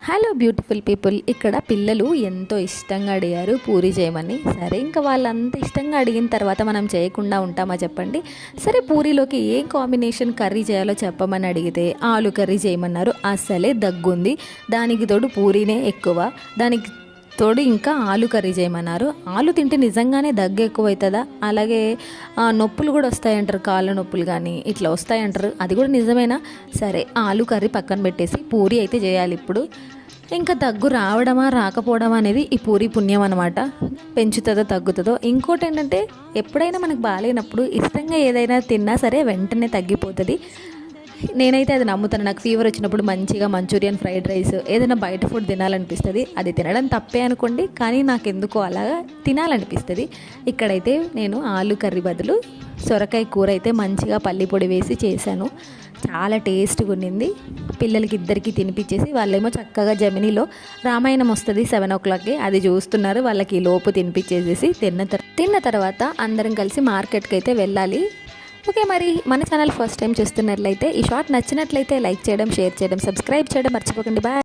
Hello beautiful people. ఇక్కడ పిల్లలు ఎంతో ఇష్టంగా అడిగారు పూరి చేయమని. సరే, ఇంకా వాళ్ళు అంత ఇష్టంగా అడిగిన తర్వాత మనం చేయకుండా ఉంటామా చెప్పండి. సరే, పూరీలోకి ఏం కాంబినేషన్ కర్రీ చేయాలో చెప్పమని అడిగితే ఆలు కర్రీ చేయమన్నారు. అసలే దగ్గుంది, దానికి తోడు పూరీనే ఎక్కువ, దానికి తోడు ఇంకా ఆలు కర్రీ చేయమన్నారు. ఆలు తింటే నిజంగానే దగ్గు ఎక్కువ అవుతుందా? అలాగే నొప్పులు కూడా వస్తాయంటారు, కాళ్ళ నొప్పులు కానీ ఇట్లా వస్తాయంటారు. అది కూడా నిజమేనా? సరే, ఆలు కర్రీ పక్కన పెట్టేసి పూరి అయితే చేయాలి ఇప్పుడు. ఇంకా దగ్గు రావడమా రాకపోవడమా అనేది ఈ పూరి పుణ్యం అనమాట. పెంచుతుందో తగ్గుతుందో. ఇంకోటి ఏంటంటే, ఎప్పుడైనా మనకు బాగాలేనప్పుడు ఇష్టంగా ఏదైనా తిన్నా సరే వెంటనే తగ్గిపోతుంది. నేనైతే అది నమ్ముతాను. నాకు ఫీవర్ వచ్చినప్పుడు మంచిగా మంచూరియన్, ఫ్రైడ్ రైస్, ఏదైనా బయట ఫుడ్ తినాలనిపిస్తుంది. అది తినడం తప్పే అనుకోండి, కానీ నాకు ఎందుకో అలాగా తినాలనిపిస్తుంది. ఇక్కడైతే నేను ఆలు కర్రీ బదులు సొరకాయ కూర అయితే మంచిగా పల్లి పొడి వేసి చేశాను. చాలా టేస్ట్గా ఉండింది. పిల్లలకి ఇద్దరికి తినిపించేసి వాళ్ళేమో చక్కగా జమినీలో రామాయణం వస్తుంది 7 o'clockకి, అది చూస్తున్నారు. వాళ్ళకి లోపు తినిపించేసేసి తిన్న తర్వాత అందరం కలిసి మార్కెట్కి అయితే వెళ్ళాలి. ఓకే, మరి మన ఛానల్ ఫస్ట్ టైం చూస్తున్నట్లయితే ఈ షార్ట్ నచ్చినట్లయితే లైక్ చేయడం, షేర్ చేయడం, సబ్స్క్రైబ్ చేయడం మర్చిపోకండి. బాయ్.